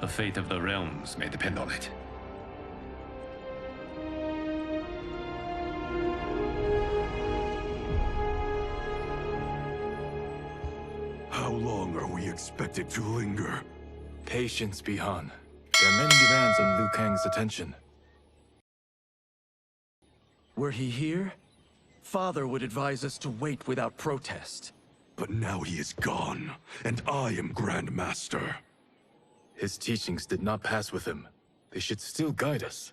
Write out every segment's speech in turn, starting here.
The fate of the realms may depend on it. How long are we expected to linger? Patience, Bihan. There are many demands on Liu Kang's attention. Were he here, Father would advise us to wait without protest. But now he is gone, and I am Grand Master. His teachings did not pass with him. They should still guide us.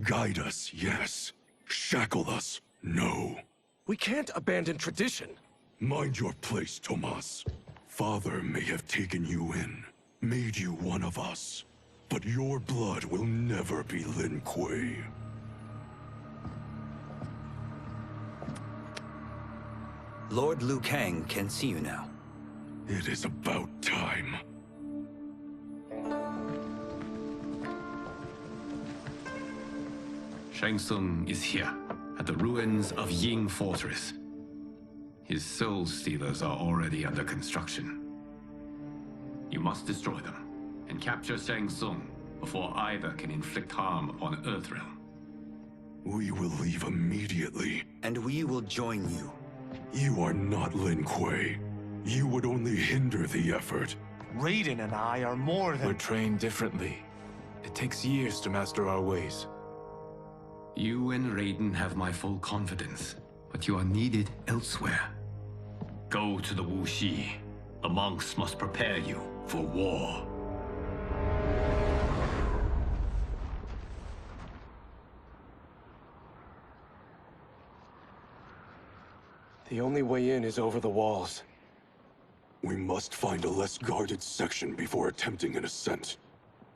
Guide us, yes. Shackle us, no. We can't abandon tradition. Mind your place, Tomas. Father may have taken you in, made you one of us. But your blood will never be Lin Kuei. Lord Liu Kang can see you now. It is about time. Shang Tsung is here, at the ruins of Ying Fortress. His soul stealers are already under construction. You must destroy them, and capture Shang Tsung before either can inflict harm upon Earthrealm. We will leave immediately. And we will join you. You are not Lin Kuei. You would only hinder the effort. Raiden and I are more We're than... trained differently. It takes years to master our ways. You and Raiden have my full confidence, but you are needed elsewhere. Go to the Wuxi. The monks must prepare you for war. The only way in is over the walls. We must find a less guarded section before attempting an ascent.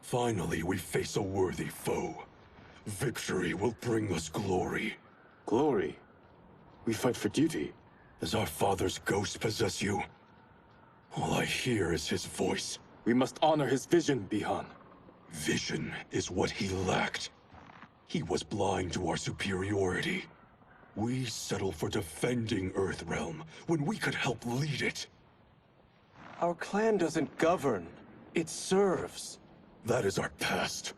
Finally, we face a worthy foe. Victory will bring us glory. Glory? We fight for duty. Does our father's ghost possess you? All I hear is his voice. We must honor his vision, Bihan. Vision is what he lacked. He was blind to our superiority. We settle for defending Earthrealm when we could help lead it. Our clan doesn't govern. It serves. That is our past.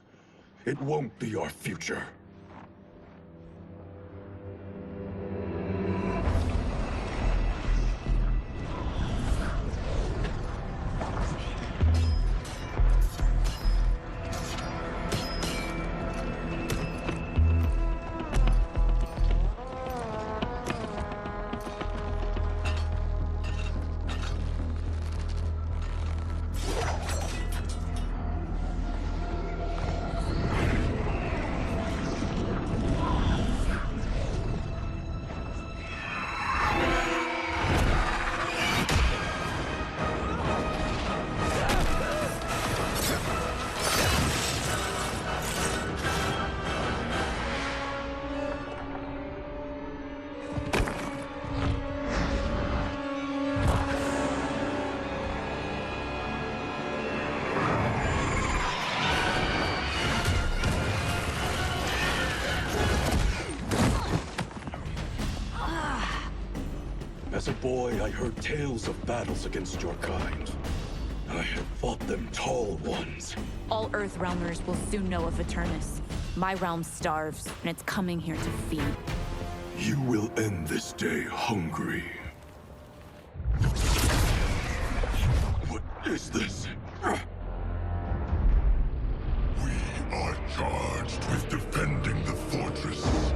It won't be our future. As a boy, I heard tales of battles against your kind. I have fought them tall ones. All Earthrealmers will soon know of Eternus. My realm starves, and it's coming here to feed. You will end this day hungry. What is this? We are charged with defending the fortress.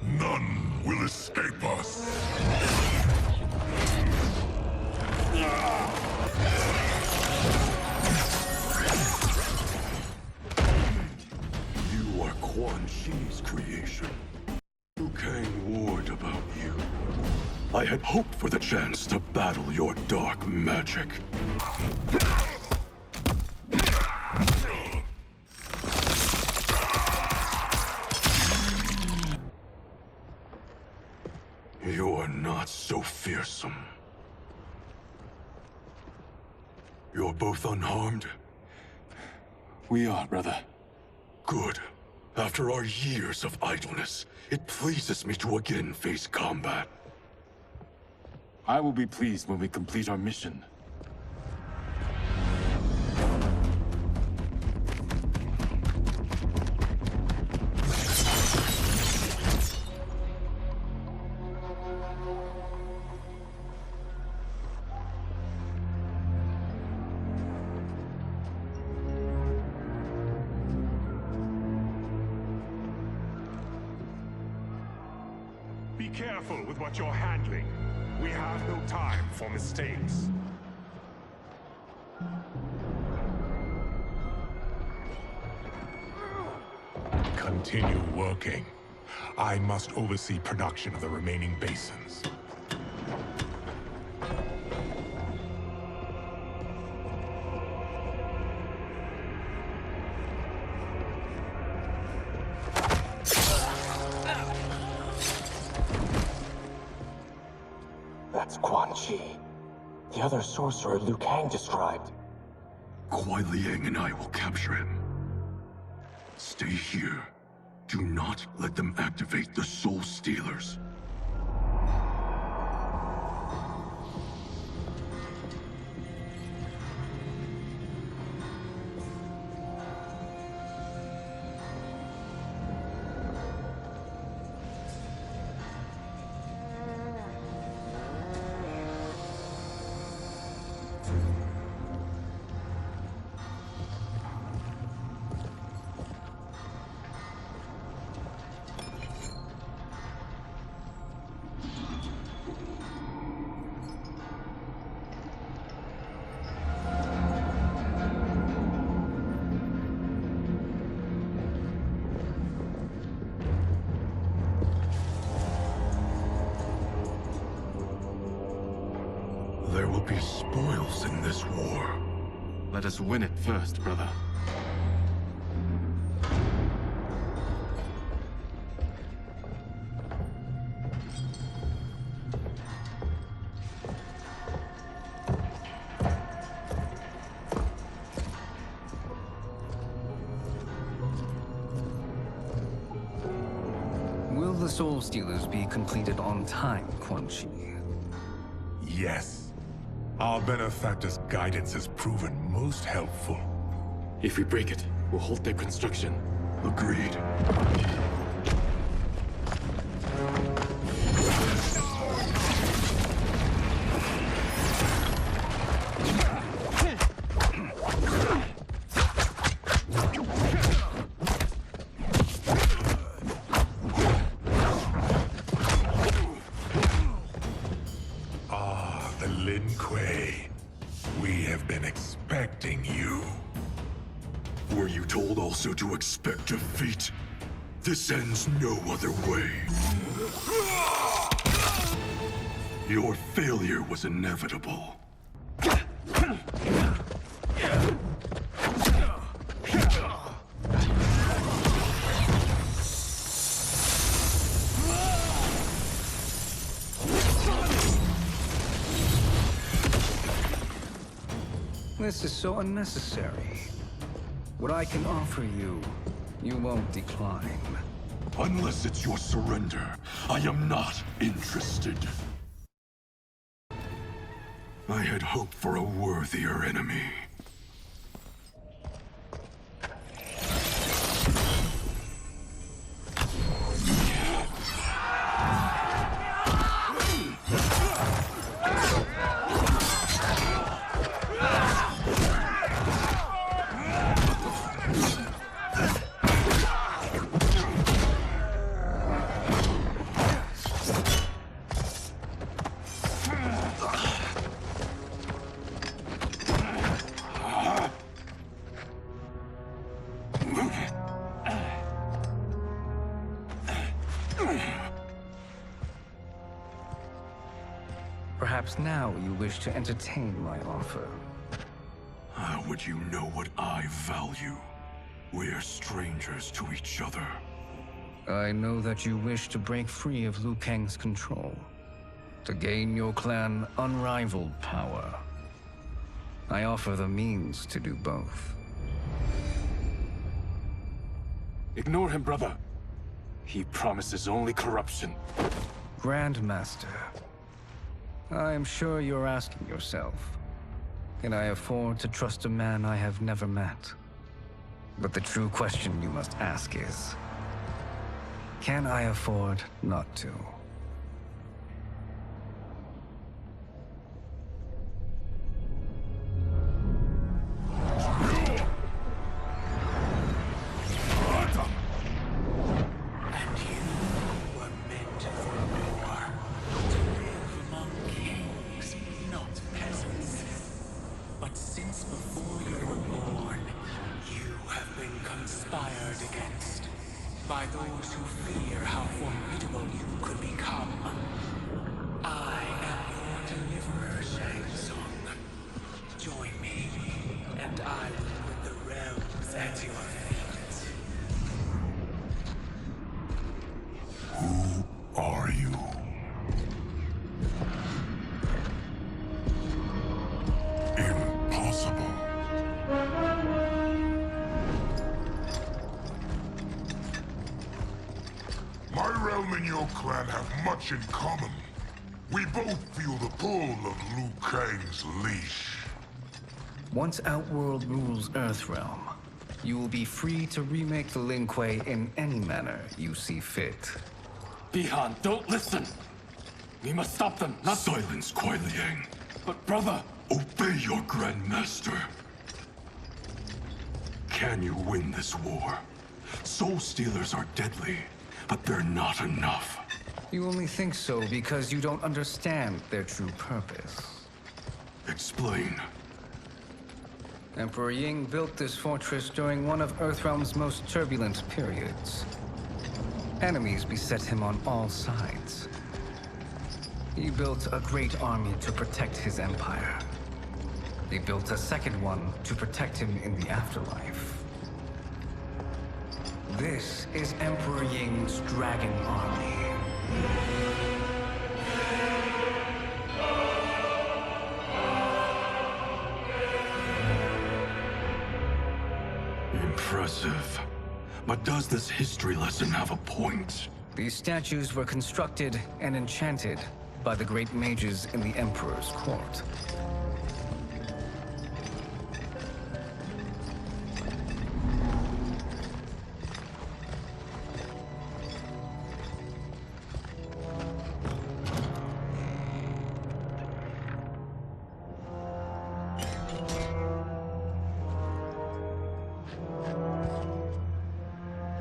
None will escape us. You are Quan Chi's creation. Liu Kang warned about you. I had hoped for the chance to battle your dark magic. You are not so fearsome. You're both unharmed? We are, brother. Good. After our years of idleness, it pleases me to again face combat. I will be pleased when we complete our mission. Be careful with what you're handling. We have no time for mistakes. Continue working. I must oversee production of the remaining basins. That's Quan Chi. The other sorcerer Liu Kang described. Kuai Liang and I will capture him. Stay here. Do not let them activate the Soul Stealers. There will be spoils in this war. Let us win it first, brother. Will the Soul Stealers be completed on time, Quan Chi? Yes. Our benefactor's guidance has proven most helpful. If we break it, we'll halt their construction. Agreed. Lin Kuei, we have been expecting you. Were you told also to expect defeat? This ends no other way. Your failure was inevitable. This is so unnecessary. What I can offer you, you won't decline. Unless it's your surrender, I am not interested. I had hoped for a worthier enemy. Perhaps now you wish to entertain my offer. How would you know what I value? We're strangers to each other. I know that you wish to break free of Liu Kang's control, to gain your clan unrivaled power. I offer the means to do both. Ignore him, brother. He promises only corruption. Grandmaster, I am sure you're asking yourself, can I afford to trust a man I have never met? But the true question you must ask is, can I afford not to? And you were meant for a conspired against by those who fear how formidable you could become. I am your deliverer, Shang Tsung. Join me, and I will put the realms at your feet. Who are you? Impossible. My realm and your clan have much in common. We both feel the pull of Liu Kang's leash. Once Outworld rules Earthrealm, you will be free to remake the Lin Kuei in any manner you see fit. Bihan, don't listen! We must stop them, not— Silence, Kuai Liang. But brother! Obey your Grandmaster. Can you win this war? Soul Stealers are deadly, but they're not enough. You only think so because you don't understand their true purpose. Explain. Emperor Ying built this fortress during one of Earthrealm's most turbulent periods. Enemies beset him on all sides. He built a great army to protect his empire. He built a second one to protect him in the afterlife. This is Emperor Ying's Dragon Army. Impressive. But does this history lesson have a point? These statues were constructed and enchanted by the great mages in the Emperor's court.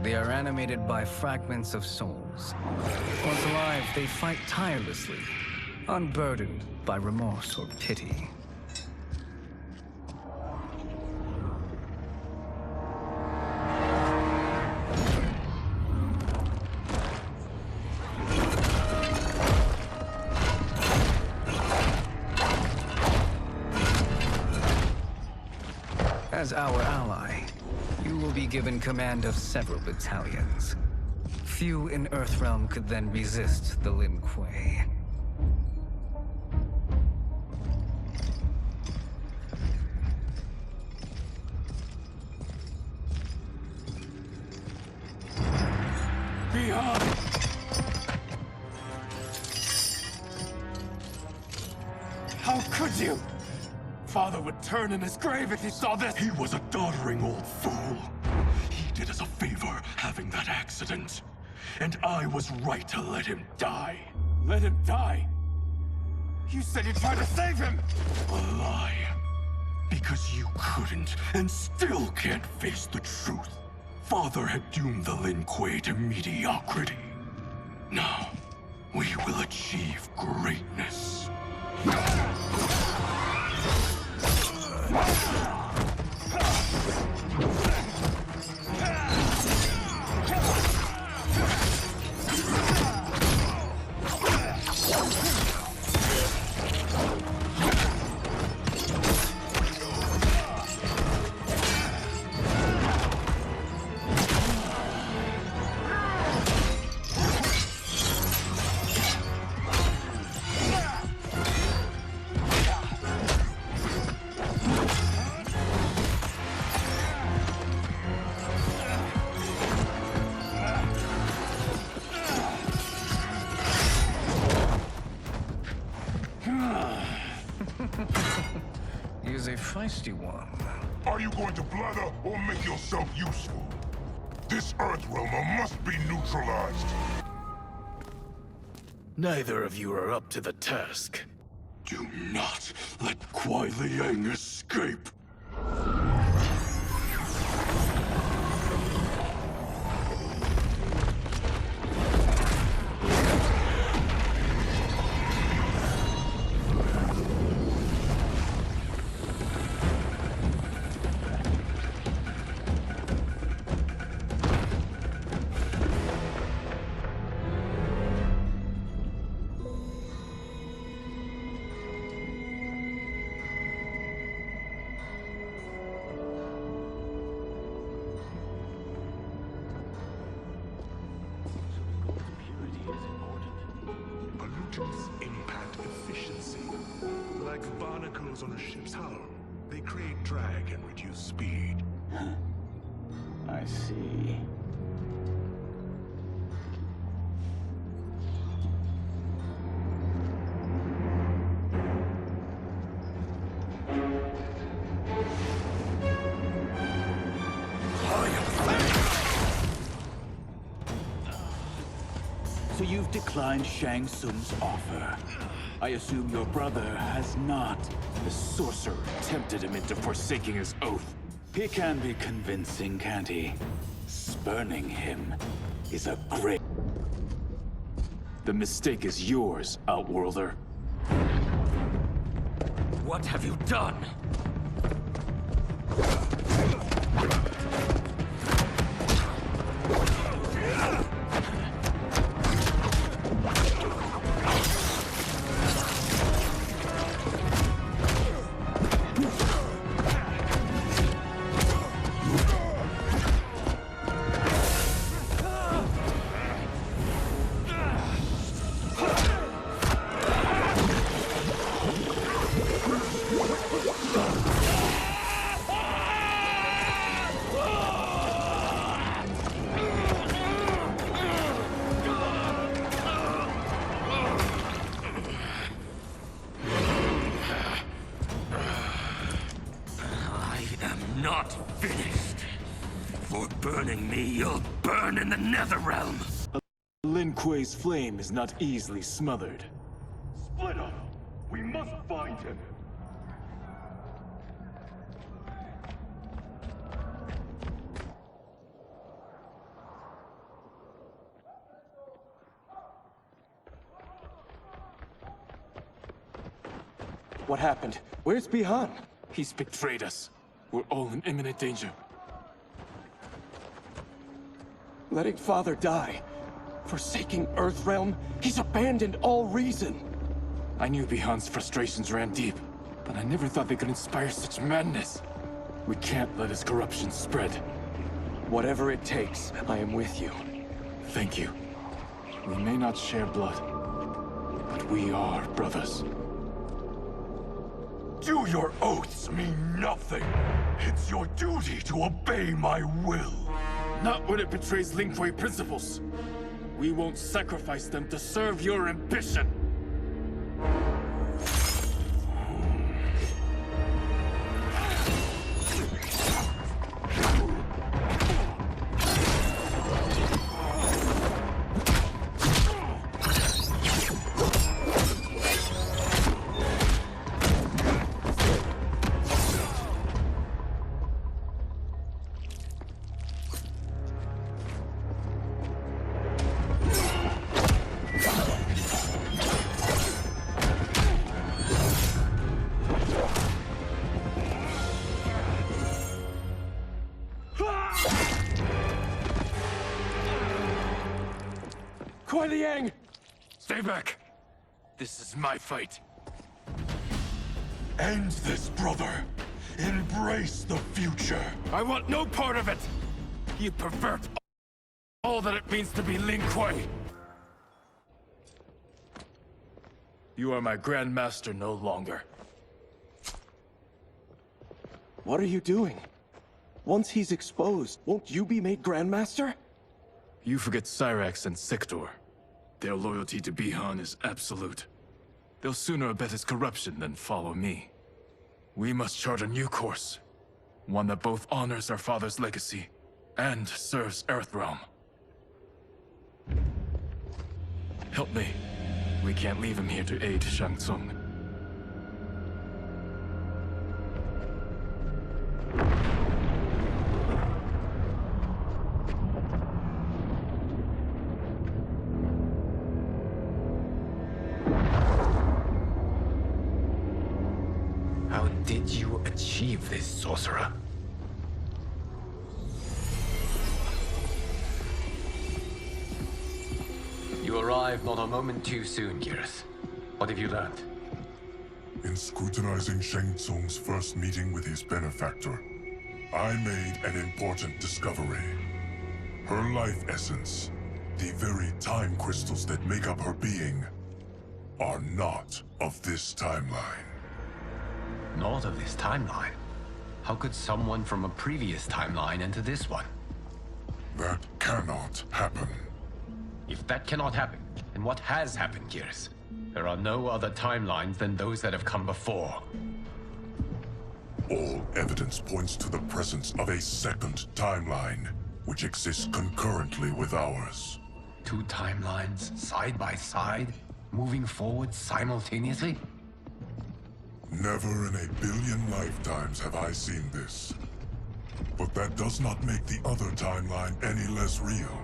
They are animated by fragments of souls. Once alive, they fight tirelessly, unburdened by remorse or pity. As our ally, you will be given command of several battalions. Few in Earthrealm could then resist the Lin Kuei. Bihan! How could you? Father would turn in his grave if he saw this! He was a doddering old fool. He did us a favor having that accident. And I was right to let him die. Let him die? You said you tried to save him! A lie. Because you couldn't and still can't face the truth. Father had doomed the Lin Kuei to mediocrity. Now, we will achieve greatness. He is a feisty one. Are you going to blather or make yourself useful? This Earthrealmer must be neutralized. Neither of you are up to the task. Do not let Kuai Liang escape. atoms impact efficiency. Like barnacles on a ship's hull, they create drag and reduce speed. I see. So you've declined Shang Tsung's offer. I assume your brother has not. The sorcerer tempted him into forsaking his oath. He can be convincing, can't he? Spurning him is a great... The mistake is yours, Outworlder. What have you done? Not finished. For burning me, you'll burn in the Netherrealm. Lin Kuei's flame is not easily smothered. Split up! We must find him! What happened? Where's Bihan? He's betrayed us. We're all in imminent danger. Letting Father die. Forsaking Earthrealm. He's abandoned all reason. I knew Bihan's frustrations ran deep, but I never thought they could inspire such madness. We can't let his corruption spread. Whatever it takes, I am with you. Thank you. We may not share blood, but we are brothers. Do your oaths mean nothing? It's your duty to obey my will. Not when it betrays Lin Kuei principles. We won't sacrifice them to serve your ambition. Kuei Liang! Stay back. This is my fight. End this, brother. Embrace the future. I want no part of it. You pervert all that it means to be Lin Kuei. You are my Grand Master no longer. What are you doing? Once he's exposed, won't you be made Grandmaster? You forget Cyrax and Sector. Their loyalty to Bihan is absolute. They'll sooner abet his corruption than follow me. We must chart a new course. One that both honors our father's legacy and serves Earthrealm. Help me. We can't leave him here to aid Shang Tsung. How did you achieve this, sorcerer? You arrived not a moment too soon, Geras. What have you learned? In scrutinizing Shang Tsung's first meeting with his benefactor, I made an important discovery. Her life essence, the very time crystals that make up her being, are not of this timeline. Not of this timeline? How could someone from a previous timeline enter this one? That cannot happen. If that cannot happen, then what has happened, Gears? There are no other timelines than those that have come before. All evidence points to the presence of a second timeline, which exists concurrently with ours. Two timelines, side by side, moving forward simultaneously? Never in a billion lifetimes have I seen this. But that does not make the other timeline any less real.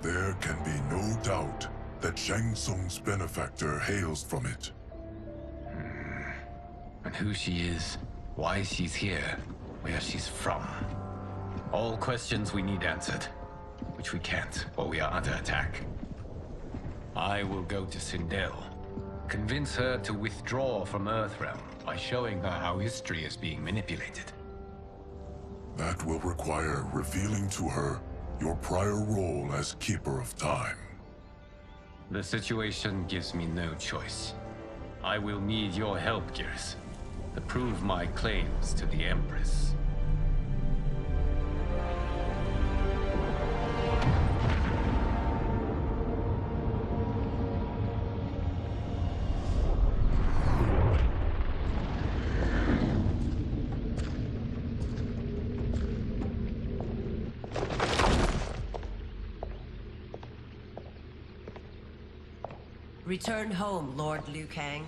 There can be no doubt that Shang Tsung's benefactor hails from it. And who she is, why she's here, where she's from. All questions we need answered, which we can't, or we are under attack. I will go to Sindel, convince her to withdraw from Earthrealm by showing her how history is being manipulated. That will require revealing to her your prior role as Keeper of Time. The situation gives me no choice. I will need your help, Gears, to prove my claims to the Empress. Return home, Lord Liu Kang.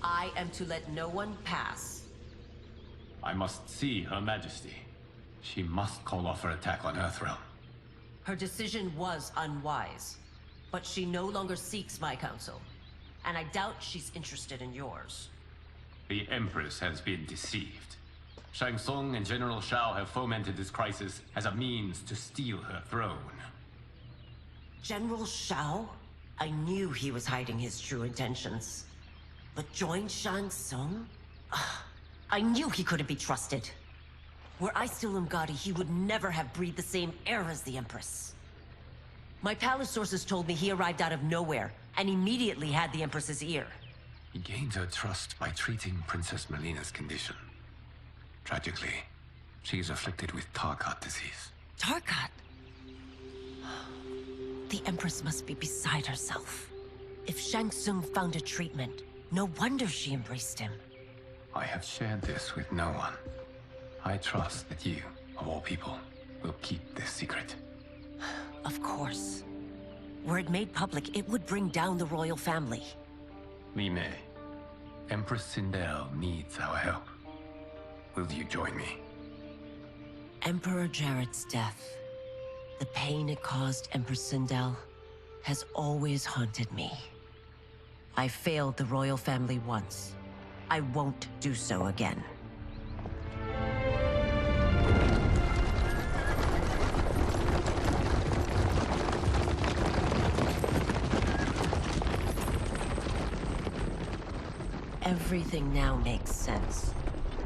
I am to let no one pass. I must see Her Majesty. She must call off her attack on Earthrealm. Her decision was unwise, but she no longer seeks my counsel, and I doubt she's interested in yours. The Empress has been deceived. Shang Tsung and General Shao have fomented this crisis as a means to steal her throne. General Shao? I knew he was hiding his true intentions. But join Shang Tsung? I knew he couldn't be trusted. Were I still Umgadi, he would never have breathed the same air as the Empress. My palace sources told me he arrived out of nowhere, and immediately had the Empress's ear. He gained her trust by treating Princess Melina's condition. Tragically, she is afflicted with Tarkat disease. Tarkat? The Empress must be beside herself. If Shang Tsung found a treatment, no wonder she embraced him. I have shared this with no one. I trust that you, of all people, will keep this secret. Of course. Were it made public, it would bring down the royal family. Li Mei, Empress Sindel needs our help. Will you join me? Emperor Jarrett's death, the pain it caused Empress Sindel, has always haunted me. I failed the royal family once. I won't do so again. Everything now makes sense.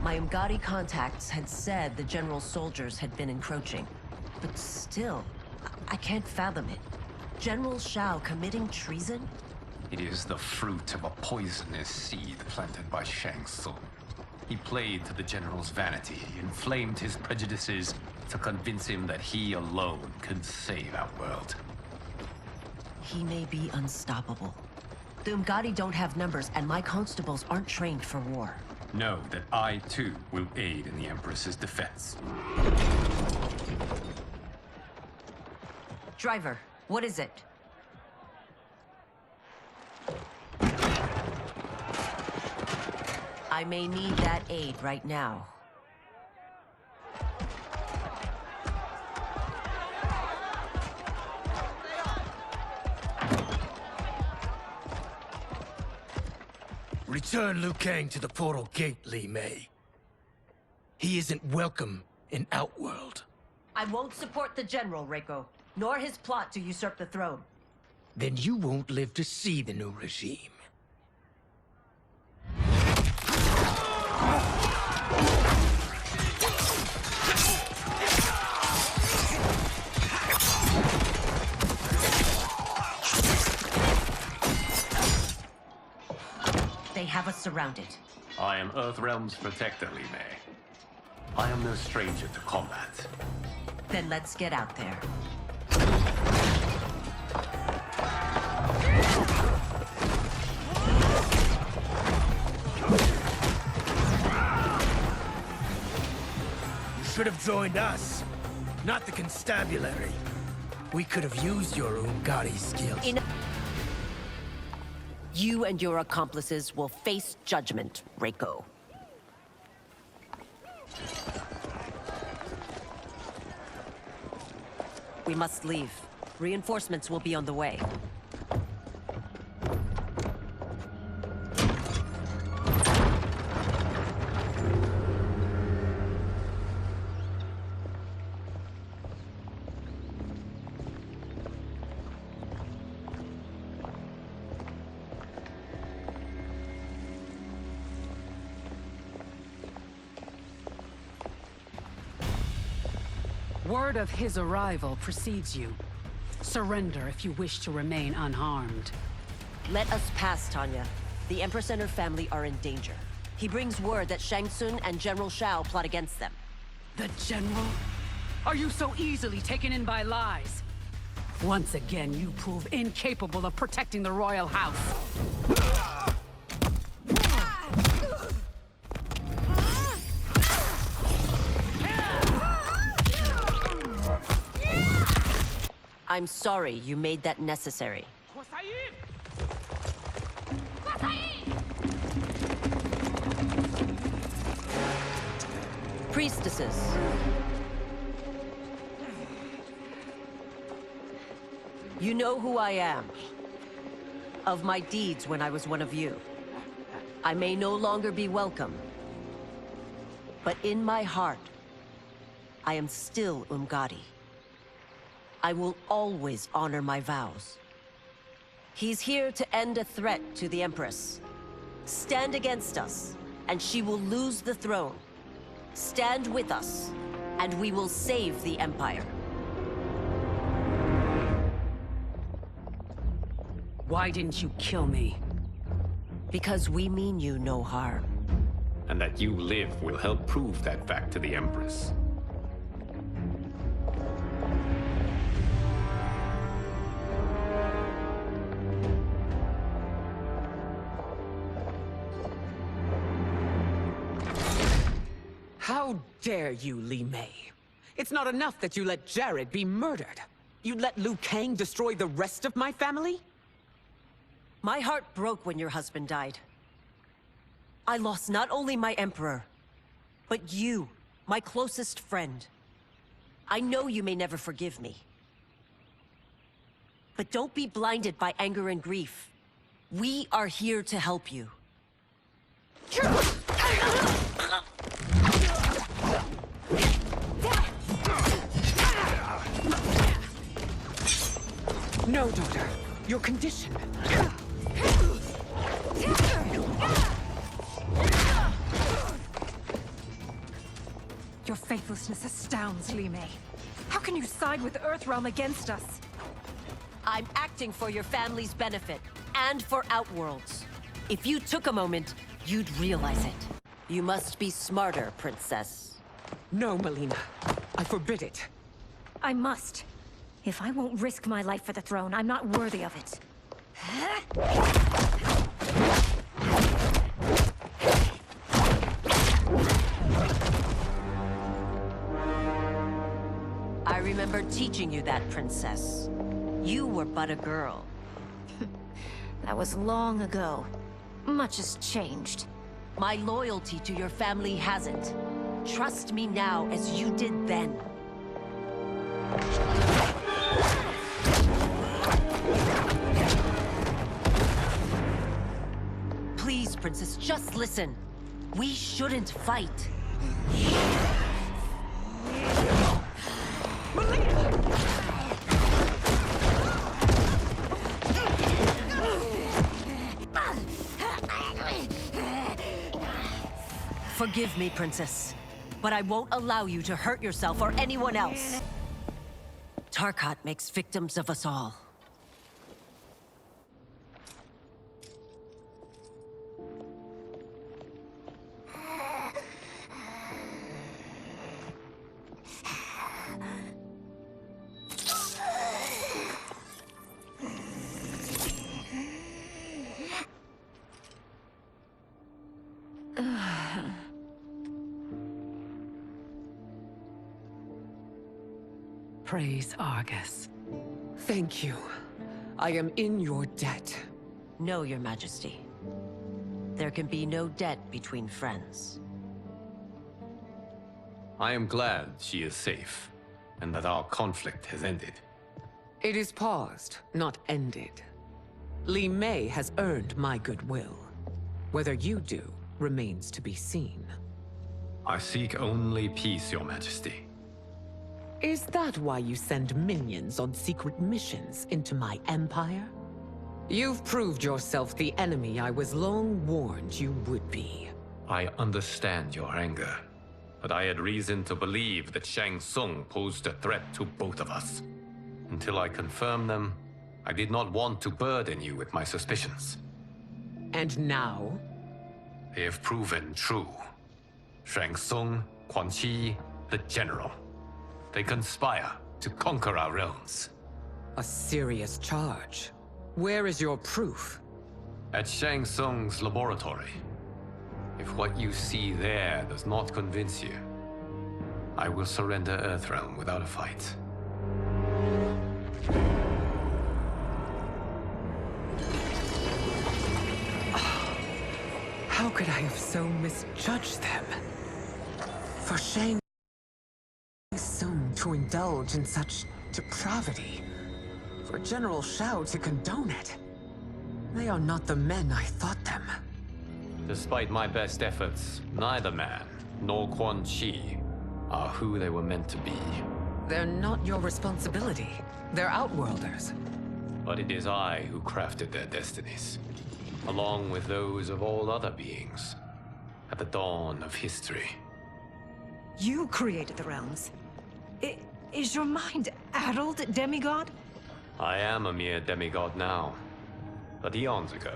My Umgadi contacts had said the general's soldiers had been encroaching. But still, I can't fathom it. General Shao committing treason? It is the fruit of a poisonous seed planted by Shang Tsung. He played to the general's vanity, inflamed his prejudices to convince him that he alone could save our world. He may be unstoppable. The Umgadi don't have numbers, and my constables aren't trained for war. Know that I, too, will aid in the Empress's defense. Driver, what is it? I may need that aid right now. Return Liu Kang to the portal gate, Li Mei. He isn't welcome in Outworld. I won't support the General, Reiko, nor his plot to usurp the throne. Then you won't live to see the new regime. have us surrounded. I am Earthrealm's protector, Li Mei. I am no stranger to combat. Then let's get out there. You should have joined us, not the constabulary. We could have used your Ungari skills. You and your accomplices will face judgment, Reiko. We must leave. Reinforcements will be on the way. Word of his arrival precedes you. Surrender if you wish to remain unharmed. Let us pass, Tanya. The Empress and her family are in danger. He brings word that Shang Tsung and General Shao plot against them. The General? Are you so easily taken in by lies? Once again, you prove incapable of protecting the royal house. I'm sorry you made that necessary. Priestesses. You know who I am. Of my deeds when I was one of you. I may no longer be welcome. But in my heart, I am still Ungari. I will always honor my vows. He's here to end a threat to the Empress. Stand against us, and she will lose the throne. Stand with us, and we will save the Empire. Why didn't you kill me? Because we mean you no harm. And that you live will help prove that fact to the Empress. How dare you, Li Mei? It's not enough that you let Jared be murdered. You'd let Liu Kang destroy the rest of my family? My heart broke when your husband died. I lost not only my Emperor, but you, my closest friend. I know you may never forgive me. But don't be blinded by anger and grief. We are here to help you. No, daughter. Your condition. Your faithlessness astounds, Li Mei. How can you side with Earthrealm against us? I'm acting for your family's benefit, and for Outworld's. If you took a moment, you'd realize it. You must be smarter, Princess. No, Melina. I forbid it. I must. If I won't risk my life for the throne, I'm not worthy of it. I remember teaching you that, Princess. You were but a girl. That was long ago. Much has changed. My loyalty to your family hasn't. Trust me now as you did then. Please, Princess, just listen. We shouldn't fight. Forgive me, Princess, but I won't allow you to hurt yourself or anyone else. Tarkat makes victims of us all. praise Argus. Thank you. I am in your debt. No, Your Majesty. There can be no debt between friends. I am glad she is safe, and that our conflict has ended. It is paused, not ended. Li Mei has earned my goodwill. Whether you do remains to be seen. I seek only peace, Your Majesty. Is that why you send minions on secret missions into my empire? You've proved yourself the enemy I was long warned you would be. I understand your anger, but I had reason to believe that Shang Tsung posed a threat to both of us. Until I confirmed them, I did not want to burden you with my suspicions. And now? They have proven true. Shang Tsung, Quan Chi, the General. They conspire to conquer our realms. A serious charge. Where is your proof? At Shang Tsung's laboratory. If what you see there does not convince you, I will surrender Earthrealm without a fight. How could I have so misjudged them? For Shang Tsung to indulge in such depravity. For General Shao to condone it. They are not the men I thought them. Despite my best efforts, neither man nor Quan Chi are who they were meant to be. They're not your responsibility. They're Outworlders. But it is I who crafted their destinies, along with those of all other beings, at the dawn of history. You created the realms. Is your mind addled, demigod? I am a mere demigod now, but eons ago,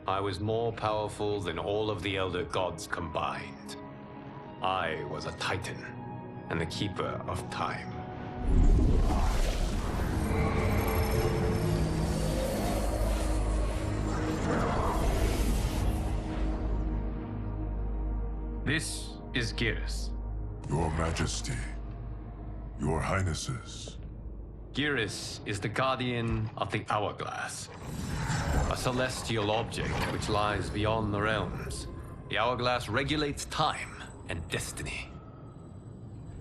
I was more powerful than all of the Elder Gods combined. I was a Titan, and the Keeper of Time. This is Geras. Your Majesty, Your Highnesses. Geras is the guardian of the Hourglass, a celestial object which lies beyond the realms. The Hourglass regulates time and destiny.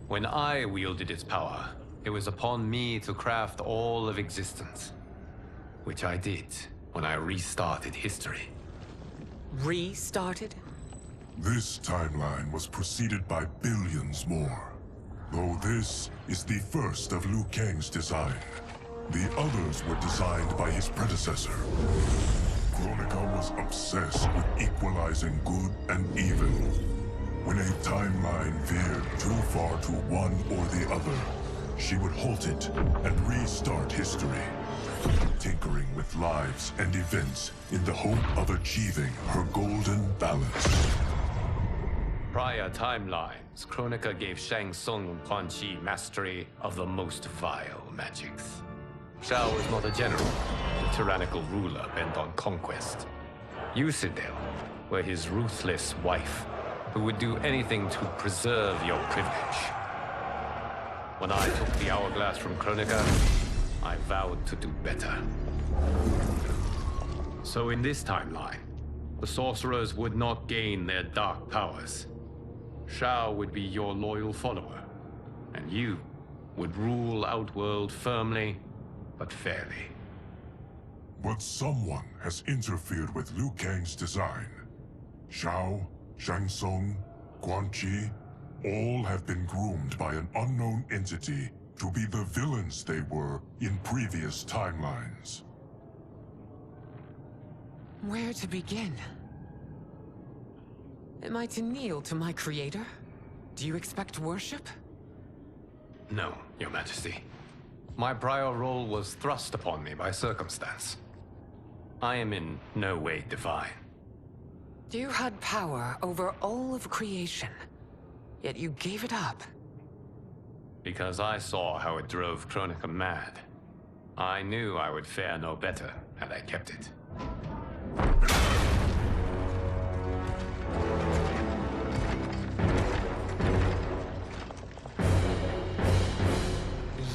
When I wielded its power, it was upon me to craft all of existence, which I did when I restarted history. Restarted? This timeline was preceded by billions more. Though this is the first of Liu Kang's design. The others were designed by his predecessor. Kronika was obsessed with equalizing good and evil. When a timeline veered too far to one or the other, she would halt it and restart history, tinkering with lives and events in the hope of achieving her golden balance. Prior timelines, Kronika gave Shang Tsung and Quan Chi mastery of the most vile magics. Shao was not a general, a tyrannical ruler bent on conquest. You, Citadel, were his ruthless wife, who would do anything to preserve your privilege. When I took the Hourglass from Kronika, I vowed to do better. So in this timeline, the sorcerers would not gain their dark powers. Shao would be your loyal follower, and you would rule Outworld firmly, but fairly. But someone has interfered with Liu Kang's design. Shao, Shang Tsung, Quan Chi, all have been groomed by an unknown entity to be the villains they were in previous timelines. Where to begin? Am I to kneel to my creator? Do you expect worship? No, Your Majesty. My prior role was thrust upon me by circumstance. I am in no way divine. You had power over all of creation, yet you gave it up. Because I saw how it drove Kronika mad. I knew I would fare no better had I kept it.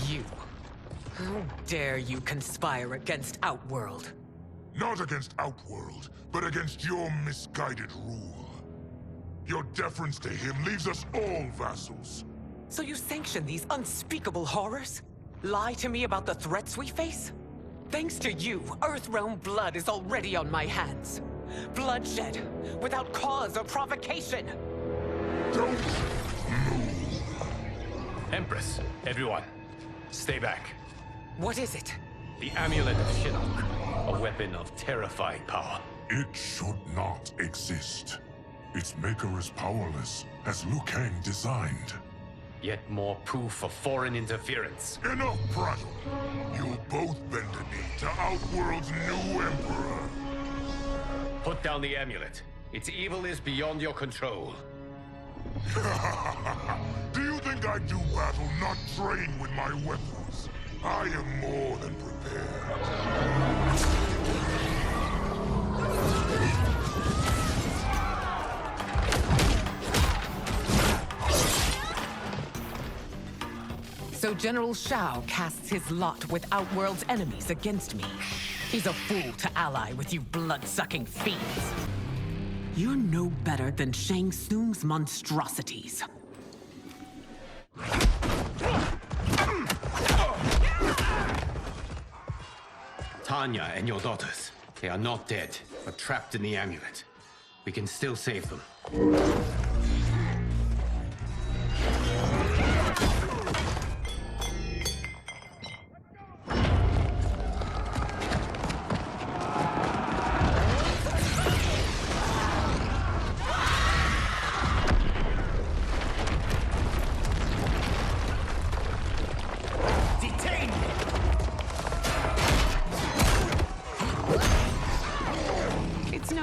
You How dare you conspire against Outworld? Not against Outworld, but against your misguided rule. Your deference to him leaves us all vassals. So you sanction these unspeakable horrors? Lie to me about the threats we face? Thanks to you, Earthrealm blood is already on my hands. Bloodshed, without cause or provocation. Don't move. Empress, everyone, stay back. What is it? The Amulet of Shinnok, a weapon of terrifying power. It should not exist. Its maker is powerless, as Liu Kang designed. Yet more proof of foreign interference. Enough prattle! You'll both bend a knee to Outworld's new emperor. Put down the amulet. Its evil is beyond your control. Do you think I do battle not trained with my weapons? I am more than prepared. So General Shao casts his lot with Outworld's enemies against me. He's a fool to ally with you blood-sucking fiends. You're no better than Shang Tsung's monstrosities. Tanya and your daughters, they are not dead, but trapped in the amulet. We can still save them.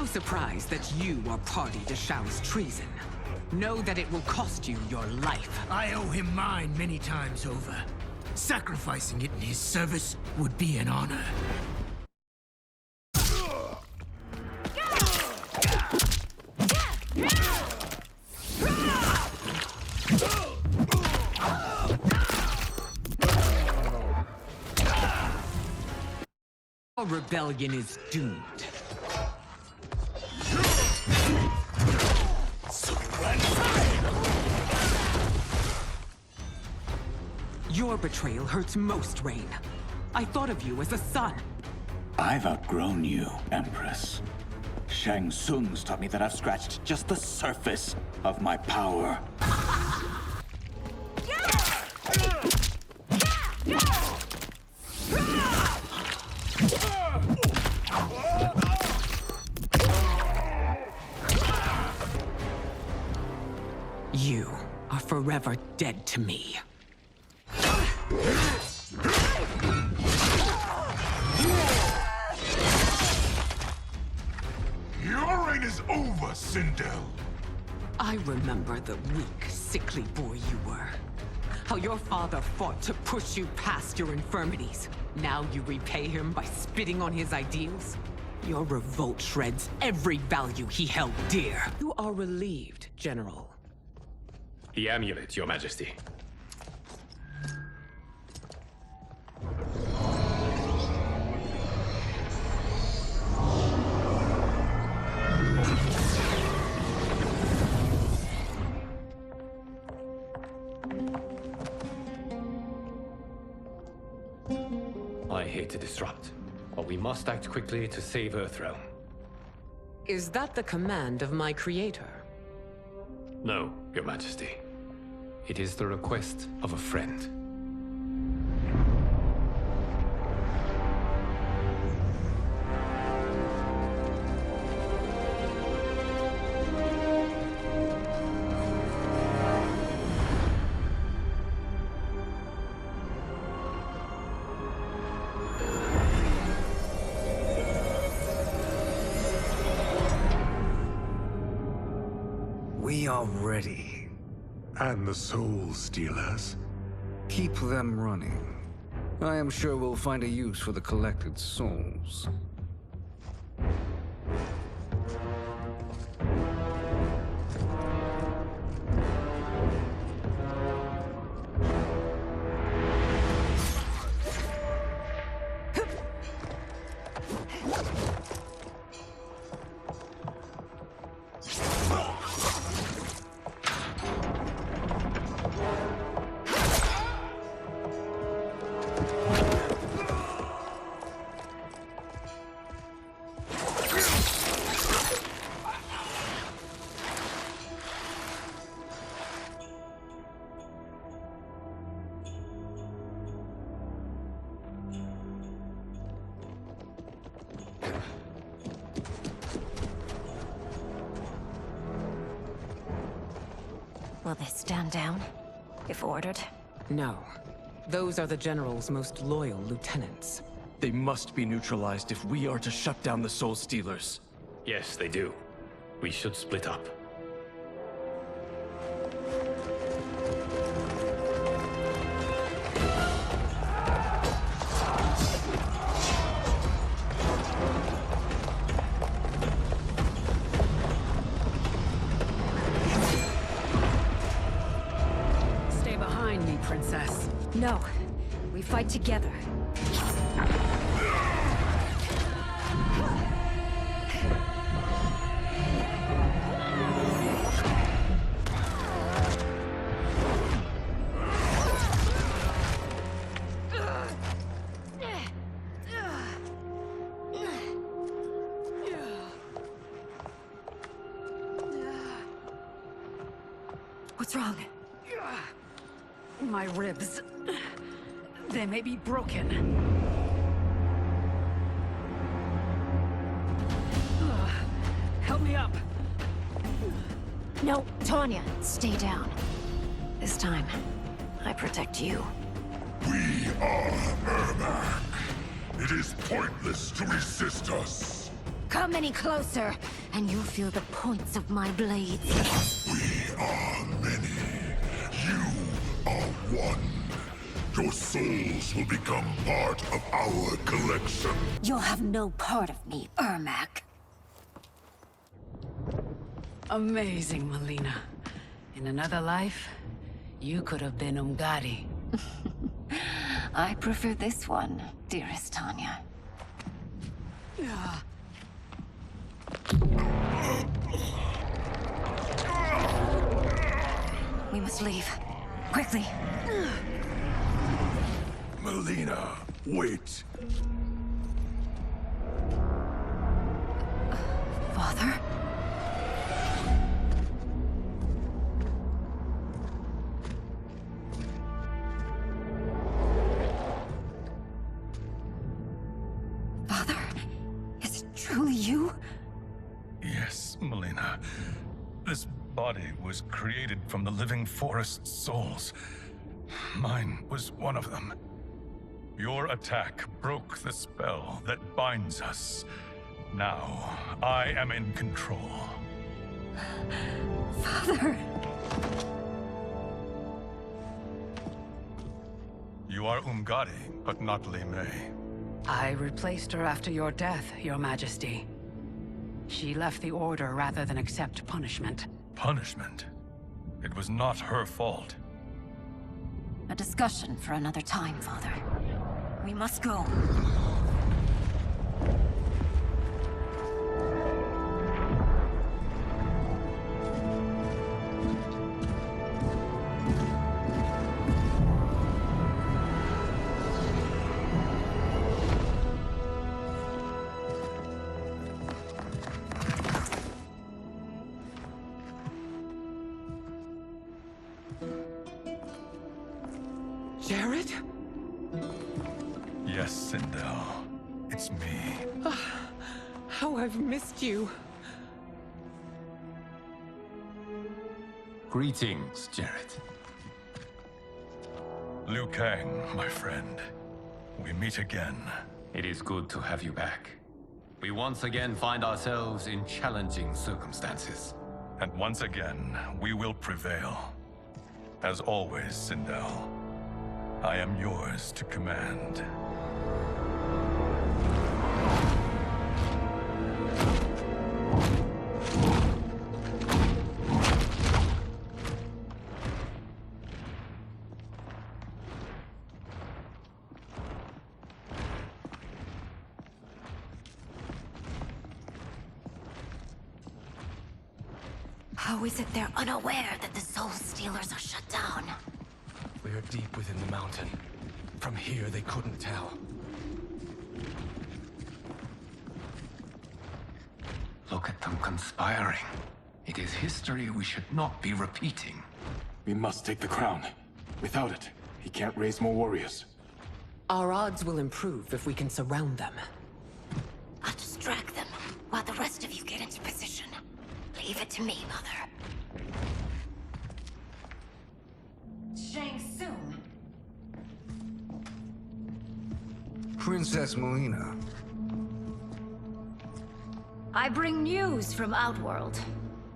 Surprise that you are party to Shao's treason. Know that it will cost you your life. I owe him mine many times over. Sacrificing it in his service would be an honor. Our rebellion is doomed. Your betrayal hurts most, Rain. I thought of you as a son. I've outgrown you, Empress. Shang Tsung's taught me that I've scratched just the surface of my power. You are forever dead to me. Your reign is over, Sindel. I remember the weak, sickly boy you were. How your father fought to push you past your infirmities. Now you repay him by spitting on his ideals? Your revolt shreds every value he held dear. You are relieved, General. The amulet, Your Majesty. I hate to disrupt, but we must act quickly to save Earthrealm. Is that the command of my creator? No, Your Majesty. It is the request of a friend. We are ready. And the Soul Stealers? Keep them running. I am sure we'll find a use for the collected souls. Will they stand down, if ordered? No. Those are the General's most loyal lieutenants. They must be neutralized if we are to shut down the Soul Stealers. Yes, they do. We should split up. Stay behind me, Princess. No. We fight together. What's wrong? My ribs. They may be broken. Help me up. No, Tanya, stay down. This time, I protect you. We are Ermac. It is pointless to resist us. Come any closer, and you'll feel the points of my blades. We are many. You are one. Your souls will become part of our collection. You'll have no part of me, Ermac. Amazing, Melina. In another life, you could have been Umgadi. I prefer this one, dearest Tanya. We must leave. Quickly. Melina, wait. Father? Father? Is it truly you? Yes, Melina. This body was created from the living forest's souls. Mine was one of them. Your attack broke the spell that binds us. Now, I am in control. Father! You are Umgadi, but not Li Mei. I replaced her after your death, Your Majesty. She left the Order rather than accept punishment. Punishment? It was not her fault. A discussion for another time, Father. We must go. Jared? Yes, Sindel. It's me. How I've missed you. Greetings, Jared. Liu Kang, my friend. We meet again. It is good to have you back. We once again find ourselves in challenging circumstances. And once again, we will prevail. As always, Sindel, I am yours to command. How is it they're unaware that the Soul Stealers are shut down? We are deep within the mountain. From here, they couldn't tell. Look at them conspiring. It is history we should not be repeating. We must take the crown. Without it, he can't raise more warriors. Our odds will improve if we can surround them. I'll distract them while the rest of you get into position. Leave it to me, Mother. Princess Melina. I bring news from Outworld.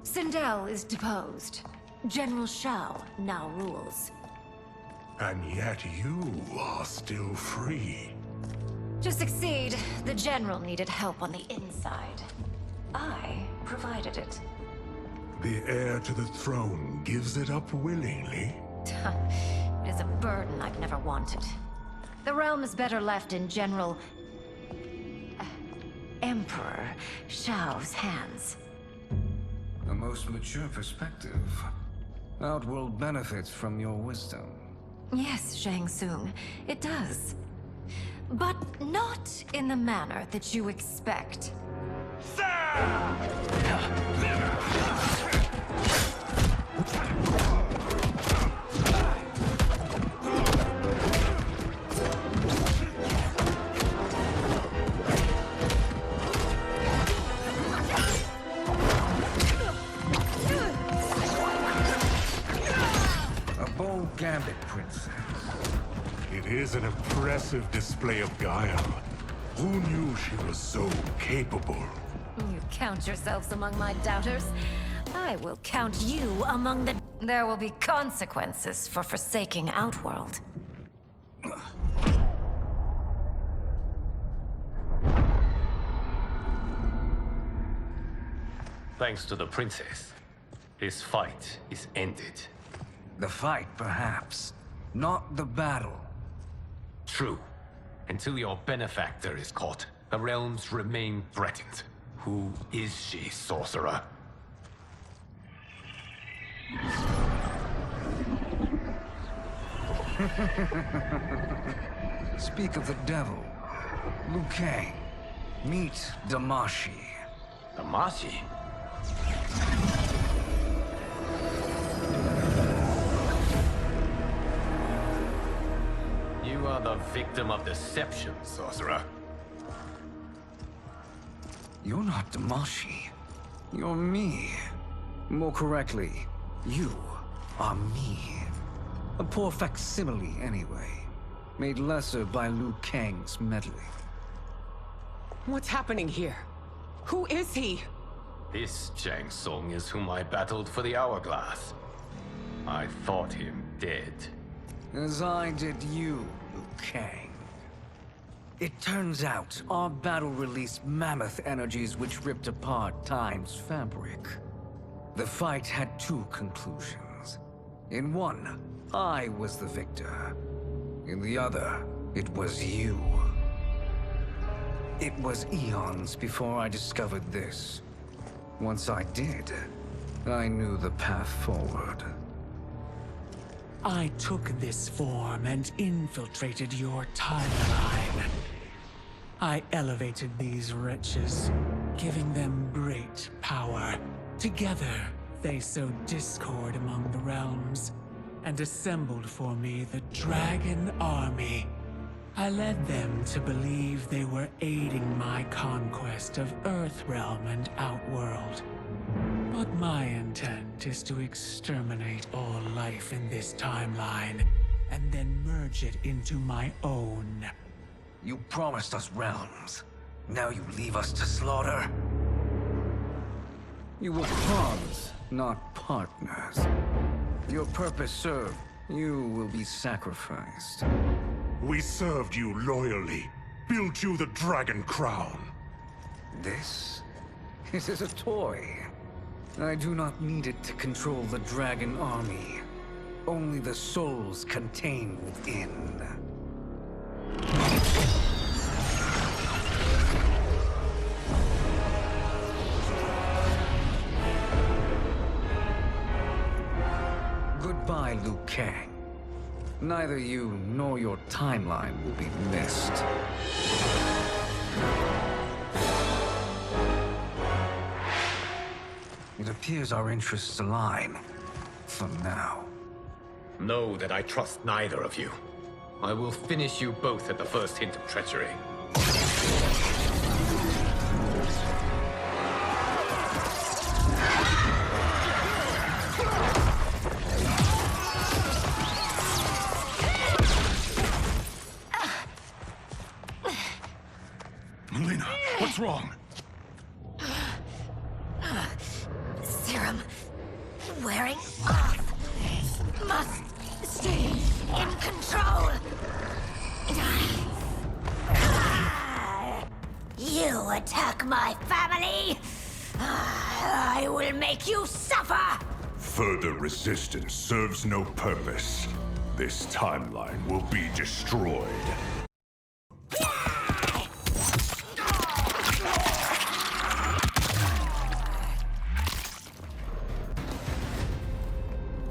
Sindel is deposed. General Shao now rules. And yet you are still free. To succeed, the General needed help on the inside. I provided it. The heir to the throne gives it up willingly. It is a burden I've never wanted. The realm is better left in General... Emperor Shao's hands. A most mature perspective. Outworld benefits from your wisdom. Yes, Shang Tsung, it does. But not in the manner that you expect. A bold gambit, Princess. It is an impressive display of guile. Who knew she was so capable? You count yourselves among my doubters. I will count you among the... There will be consequences for forsaking Outworld. Thanks to the princess, this fight is ended. The fight, perhaps. Not the battle. True. Until your benefactor is caught, the realms remain threatened. Who is she, sorcerer? Speak of the devil. Liu Kang. Meet Damashi. Damashi? You are the victim of deception, sorcerer. You're not Damashi. You're me. More correctly, you are me. A poor facsimile, anyway. Made lesser by Liu Kang's meddling. What's happening here? Who is he? This Shang Tsung is whom I battled for the Hourglass. I thought him dead. As I did you, Liu Kang. It turns out our battle released mammoth energies which ripped apart time's fabric. The fight had two conclusions. In one, I was the victor. In the other, it was you. It was eons before I discovered this. Once I did, I knew the path forward. I took this form and infiltrated your timeline. I elevated these wretches, giving them great power. Together, they sowed discord among the realms, and assembled for me the Dragon Army. I led them to believe they were aiding my conquest of Earthrealm and Outworld. But my intent is to exterminate all life in this timeline, and then merge it into my own. You promised us realms. Now you leave us to slaughter? You were pawns, not partners. Your purpose served, you will be sacrificed. We served you loyally, built you the Dragon Crown. This is a toy. I do not need it to control the Dragon Army. Only the souls contained within. Goodbye, Liu Kang. Neither you nor your timeline will be missed. It appears our interests align. For now. Know that I trust neither of you. I will finish you both at the first hint of treachery. Melina, what's wrong? Serum wearing off. Must stay in control. You attack my family, I will make you suffer. Further resistance serves no purpose. This timeline will be destroyed.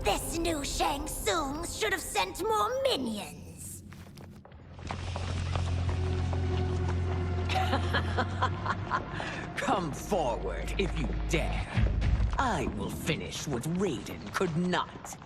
This new Shang Tsung should have sent more minions. Come forward if you dare. I will finish what Raiden could not.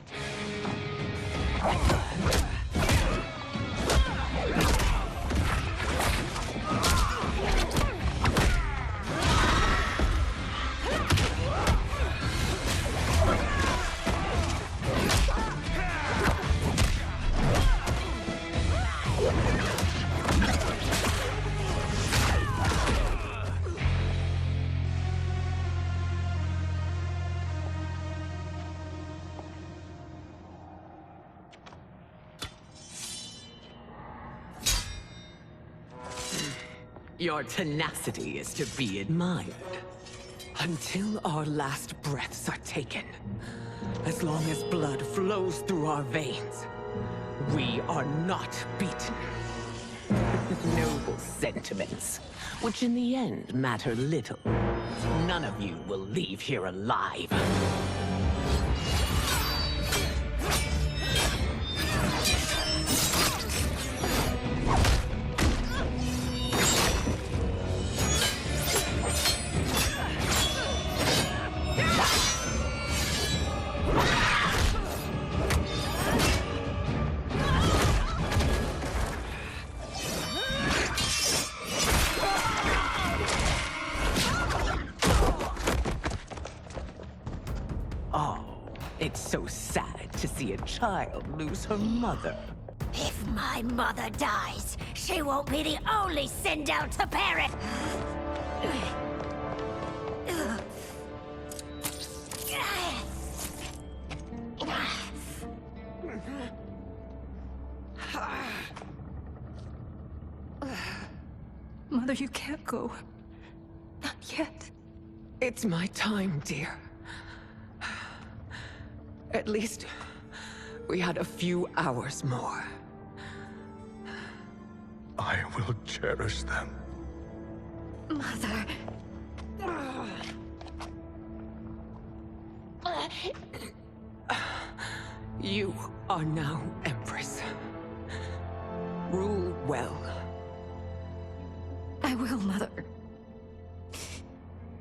Your tenacity is to be admired. Until our last breaths are taken, as long as blood flows through our veins, we are not beaten. Noble sentiments, which in the end matter little. None of you will leave here alive. It's so sad to see a child lose her mother. If my mother dies, she won't be the only sinned out to parent. Mother, you can't go. Not yet. It's my time, dear. At least, we had a few hours more. I will cherish them. Mother. You are now Empress. Rule well. I will, Mother.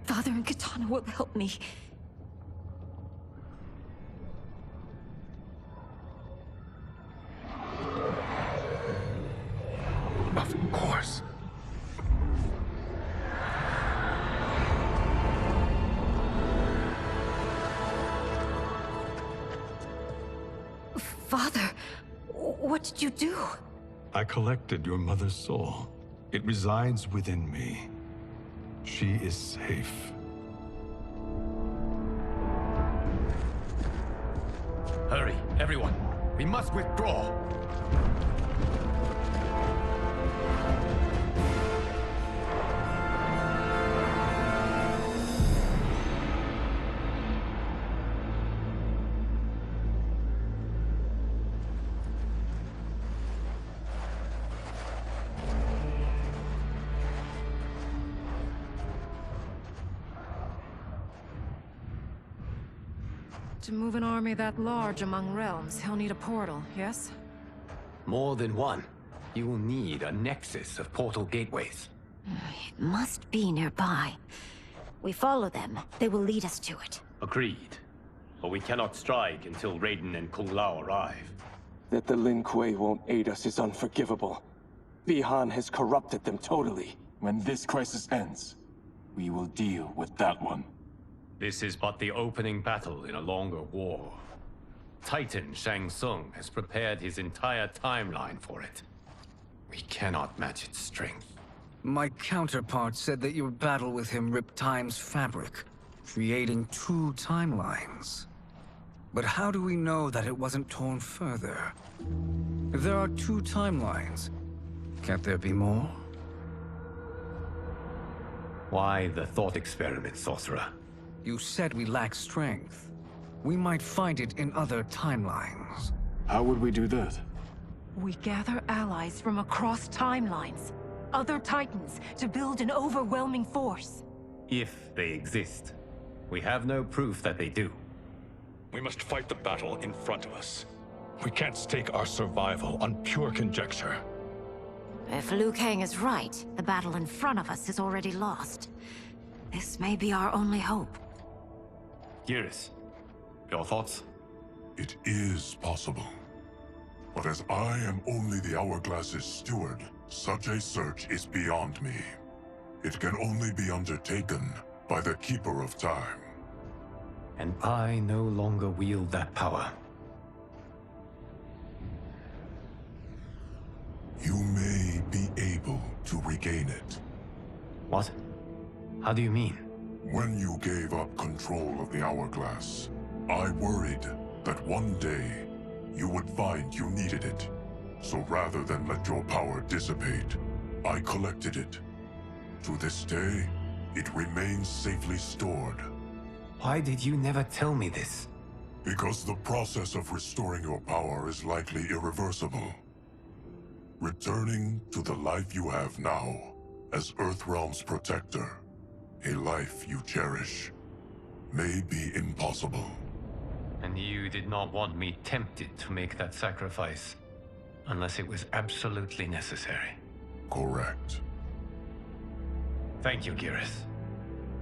Father and Katana will help me. Of course. Father, what did you do? I collected your mother's soul. It resides within me. She is safe. Hurry, everyone. We must withdraw. To move an army that large among realms, he'll need a portal, yes? More than one. You will need a nexus of portal gateways. It must be nearby. We follow them. They will lead us to it. Agreed. But we cannot strike until Raiden and Kung Lao arrive. That the Lin Kuei won't aid us is unforgivable. Bi-Han has corrupted them totally. When this crisis ends, we will deal with that one. This is but the opening battle in a longer war. Titan Shang Tsung has prepared his entire timeline for it. We cannot match its strength. My counterpart said that your battle with him ripped time's fabric, creating 2 timelines. But how do we know that it wasn't torn further? If there are 2 timelines, can't there be more? Why the thought experiment, sorcerer? You said we lack strength. We might find it in other timelines. How would we do that? We gather allies from across timelines, other titans, to build an overwhelming force. If they exist. We have no proof that they do. We must fight the battle in front of us. We can't stake our survival on pure conjecture. If Liu Kang is right, the battle in front of us is already lost. This may be our only hope. Geras, your thoughts? It is possible. But as I am only the Hourglass's steward, such a search is beyond me. It can only be undertaken by the Keeper of Time. And I no longer wield that power. You may be able to regain it. What? How do you mean? When you gave up control of the Hourglass, I worried that one day you would find you needed it. So rather than let your power dissipate, I collected it. To this day, it remains safely stored. Why did you never tell me this? Because the process of restoring your power is likely irreversible. Returning to the life you have now, as Earthrealm's protector, a life you cherish, may be impossible. And you did not want me tempted to make that sacrifice, unless it was absolutely necessary. Correct. Thank you, Geras.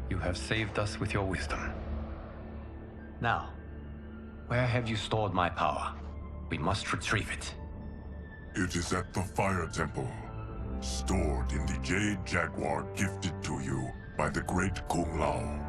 You have saved us with your wisdom. Now, where have you stored my power? We must retrieve it. It is at the Fire Temple, stored in the Jade Jaguar gifted to you by the great Kung Lao.